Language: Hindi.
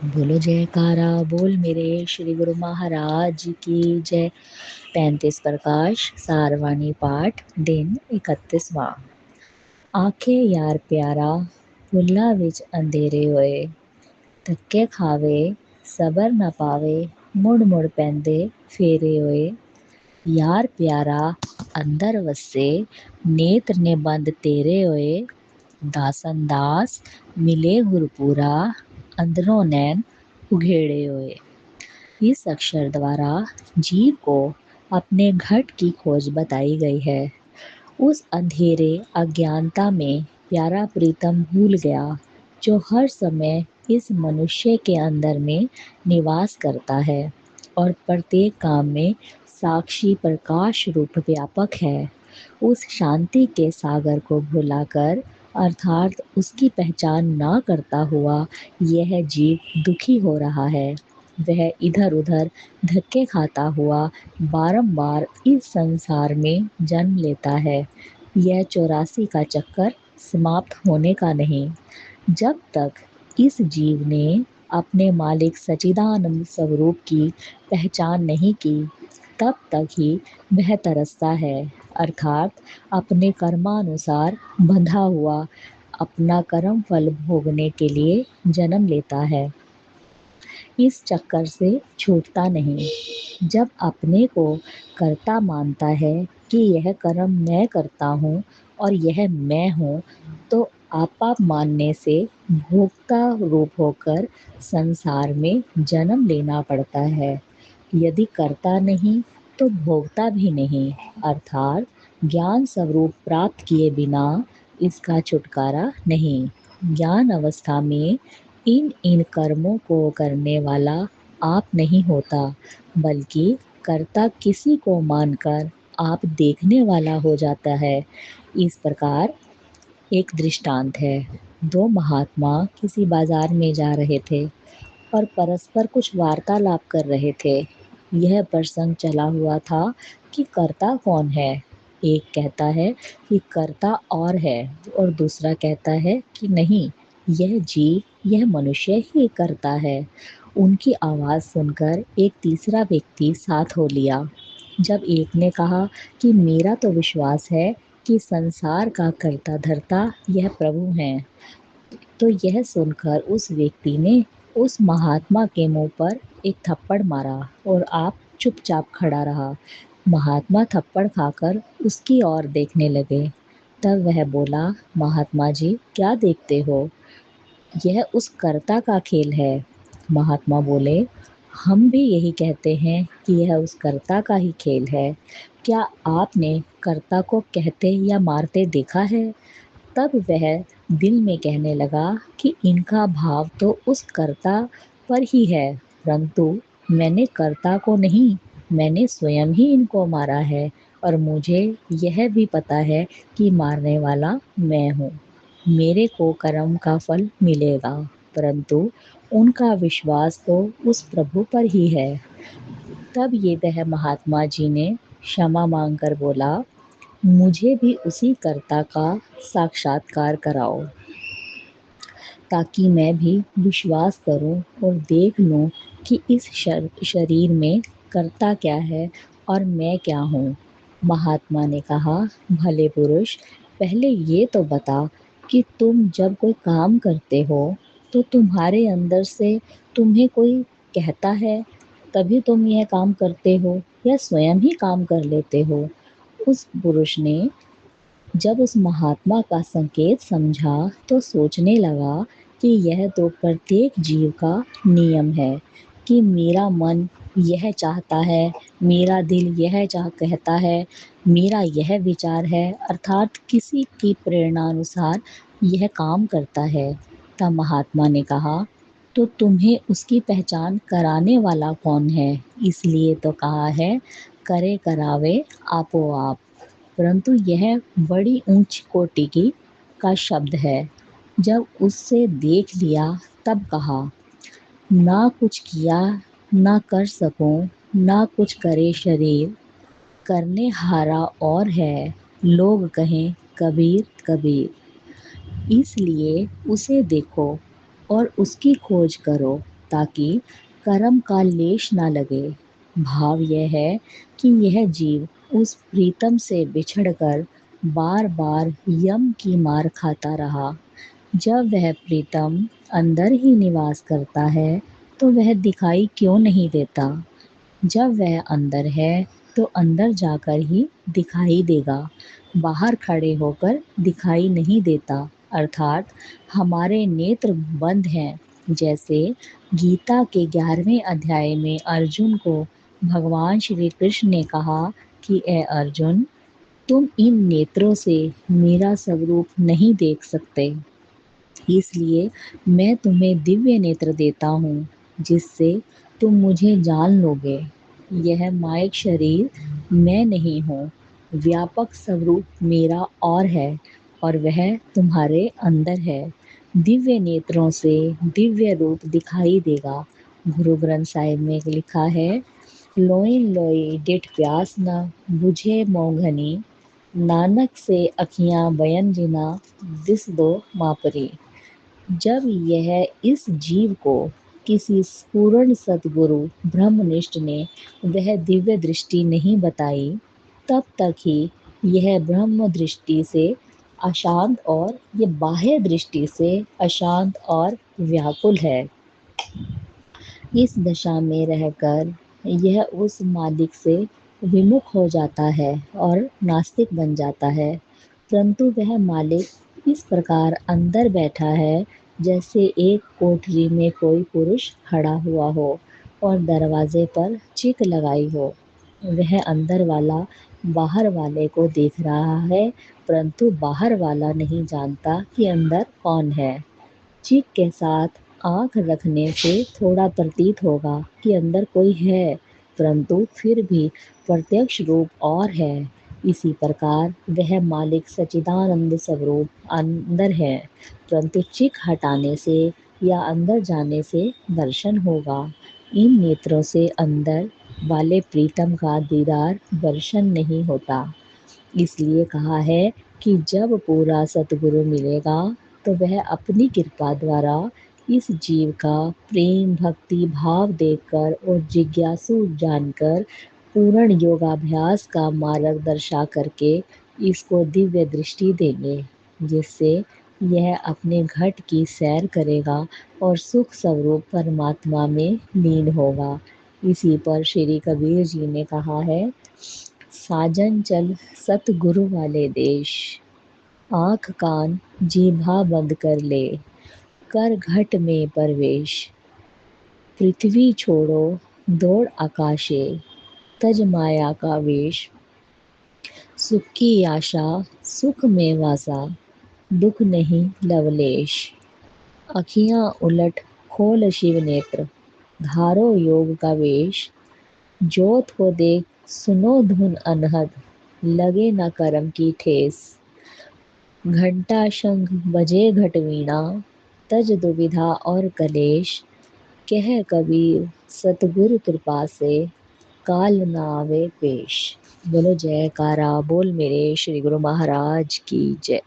बोलो जयकारा बोल मेरे श्री गुरु महाराज की जय। 35 प्रकाश सारवाणी पाठ दिन 31वां। आंखें यार प्यारा भुल्ला विच अंधेरे होए, धक्के खावे सबर न पावे, मुड़ मुड़ पैंदे फेरे होए। यार प्यारा अंदर वसे नेत्र ने बंद तेरे होए, दासन दास मिले गुरपुरा अंदरों नैन उघेड़े होए। इस अक्षर द्वारा जीव को अपने घट की खोज बताई गई है। उस अंधेरे अज्ञानता में प्यारा प्रीतम भूल गया जो हर समय इस मनुष्य के अंदर में निवास करता है और प्रत्येक काम में साक्षी प्रकाश रूप व्यापक है। उस शांति के सागर को भुलाकर अर्थात उसकी पहचान ना करता हुआ यह जीव दुखी हो रहा है। वह इधर उधर धक्के खाता हुआ बारंबार इस संसार में जन्म लेता है। यह 84 का चक्कर समाप्त होने का नहीं। जब तक इस जीव ने अपने मालिक सच्चिदानंद स्वरूप की पहचान नहीं की, तब तक ही वह तरसता है, अर्थात अपने कर्मानुसार बंधा हुआ अपना कर्म फल भोगने के लिए जन्म लेता है। इस चक्कर से छूटता नहीं। जब अपने को कर्ता मानता है कि यह कर्म मैं करता हूँ और यह मैं हूँ, तो आपा मानने से भोक्ता रूप होकर संसार में जन्म लेना पड़ता है। यदि कर्ता नहीं तो भोक्ता भी नहीं, अर्थात ज्ञान स्वरूप प्राप्त किए बिना इसका छुटकारा नहीं। ज्ञान अवस्था में इन इन कर्मों को करने वाला आप नहीं होता, बल्कि कर्ता किसी को मानकर आप देखने वाला हो जाता है। इस प्रकार एक दृष्टांत है। दो महात्मा किसी बाजार में जा रहे थे और परस्पर कुछ वार्तालाप कर रहे थे। यह प्रसंग चला हुआ था कि कर्ता कौन है। एक कहता है कि कर्ता और है और दूसरा कहता है कि नहीं, यह जीव यह मनुष्य ही करता है। उनकी आवाज़ सुनकर एक तीसरा व्यक्ति साथ हो लिया। जब एक ने कहा कि मेरा तो विश्वास है कि संसार का कर्ता धर्ता यह प्रभु हैं, तो यह सुनकर उस व्यक्ति ने उस महात्मा के मुंह पर एक थप्पड़ मारा और आप चुपचाप खड़ा रहा। महात्मा थप्पड़ खाकर उसकी ओर देखने लगे। तब वह बोला, महात्मा जी क्या देखते हो, यह उस कर्ता का खेल है। महात्मा बोले, हम भी यही कहते हैं कि यह उस कर्ता का ही खेल है। क्या आपने कर्ता को कहते या मारते देखा है? तब वह दिल में कहने लगा कि इनका भाव तो उस कर्ता पर ही है, परंतु मैंने कर्ता को नहीं, मैंने स्वयं ही इनको मारा है और मुझे यह भी पता है कि मारने वाला मैं हूँ। मेरे को कर्म का फल मिलेगा, परंतु उनका विश्वास तो उस प्रभु पर ही है। तब ये वह महात्मा जी ने क्षमा मांगकर बोला, मुझे भी उसी कर्ता का साक्षात्कार कराओ, ताकि मैं भी विश्वास करूं और देख लूं कि इस शरीर में कर्ता क्या है और मैं क्या हूँ। महात्मा ने कहा, भले पुरुष, पहले ये तो बता कि तुम जब कोई काम करते हो तो तुम्हारे अंदर से तुम्हें कोई कहता है तभी तुम यह काम करते हो या स्वयं ही काम कर लेते हो? उस पुरुष ने जब उस महात्मा का संकेत समझा तो सोचने लगा कि यह तो प्रत्येक जीव का नियम है कि मेरा मन यह चाहता है, मेरा दिल यह चाह कहता है, मेरा यह विचार है, अर्थात किसी की प्रेरणानुसार यह काम करता है। तब महात्मा ने कहा, तो तुम्हें उसकी पहचान कराने वाला कौन है? इसलिए तो कहा है, करे करावे आपो आप। परंतु यह बड़ी ऊंच कोटि की का शब्द है। जब उससे देख लिया तब कहा, ना कुछ किया ना कर सकूं, ना कुछ करे शरीर, करने हारा और है, लोग कहें कबीर कबीर। इसलिए उसे देखो और उसकी खोज करो, ताकि कर्म का लेश ना लगे। भाव यह है कि यह जीव उस प्रीतम से बिछड़कर बार बार यम की मार खाता रहा। जब वह प्रीतम अंदर ही निवास करता है तो वह दिखाई क्यों नहीं देता? जब वह अंदर है तो अंदर जाकर ही दिखाई देगा, बाहर खड़े होकर दिखाई नहीं देता। अर्थात हमारे नेत्र बंद हैं। जैसे गीता के 11वें अध्याय में अर्जुन को भगवान श्री कृष्ण ने कहा कि ए अर्जुन, तुम इन नेत्रों से मेरा स्वरूप नहीं देख सकते, इसलिए मैं तुम्हें दिव्य नेत्र देता हूँ, जिससे तुम मुझे जान लोगे। यह माइक शरीर मैं नहीं हूँ, व्यापक स्वरूप मेरा और है, और वह तुम्हारे अंदर है। दिव्य नेत्रों से दिव्य रूप दिखाई देगा। गुरु ग्रंथ साहिब में लिखा है, लोइन लोई डिठ प्यास न बुझे मोघनी, नानक से अखियां बयन जिना दिस दो मापरी। जब यह इस जीव को किसी पूर्ण सतगुरु ब्रह्मनिष्ठ ने वह दिव्य दृष्टि नहीं बताई, तब तक ही यह ब्रह्म दृष्टि से अशांत और ये बाह्य दृष्टि से अशांत और व्याकुल है। इस दशा में रहकर यह उस मालिक से विमुख हो जाता है और नास्तिक बन जाता है। परंतु वह मालिक इस प्रकार अंदर बैठा है जैसे एक कोठरी में कोई पुरुष खड़ा हुआ हो और दरवाजे पर चिक लगाई हो। वह अंदर वाला बाहर वाले को देख रहा है, परंतु बाहर वाला नहीं जानता कि अंदर कौन है। चीख के साथ आँख रखने से थोड़ा प्रतीत होगा कि अंदर कोई है, परंतु फिर भी प्रत्यक्ष रूप और है। इसी प्रकार वह मालिक सच्चिदानंद स्वरूप अंदर है, परंतु चीख हटाने से या अंदर जाने से दर्शन होगा। इन नेत्रों से अंदर वाले प्रीतम का दीदार दर्शन नहीं होता। इसलिए कहा है कि जब पूरा सतगुरु मिलेगा तो वह अपनी कृपा द्वारा इस जीव का प्रेम भक्ति भाव देखकर और जिज्ञासु जानकर पूर्ण योगाभ्यास का मार्ग दर्शा करके इसको दिव्य दृष्टि देंगे, जिससे यह अपने घट की सैर करेगा और सुख स्वरूप परमात्मा में लीन होगा। इसी पर श्री कबीर जी ने कहा है, साजन चल सतगुरु वाले देश, आँख कान जीभा बंद कर ले, कर घट में प्रवेश। पृथ्वी छोड़ो दौड़ आकाशे, तज माया का वेश। सुख की आशा सुख में वासा, दुख नहीं लवलेश। अखियाँ उलट खोल शिव नेत्र, धारो योग का वेश। जोत को देख सुनो धुन अनहद, लगे न कर्म की ठेस। घंटा शंख बजे घट वीणा, तज दुविधा और कलेश। कह कबीर सतगुरु कृपा से, काल न आवे पेश। बोलो जयकारा, बोल मेरे श्री गुरु महाराज की जय।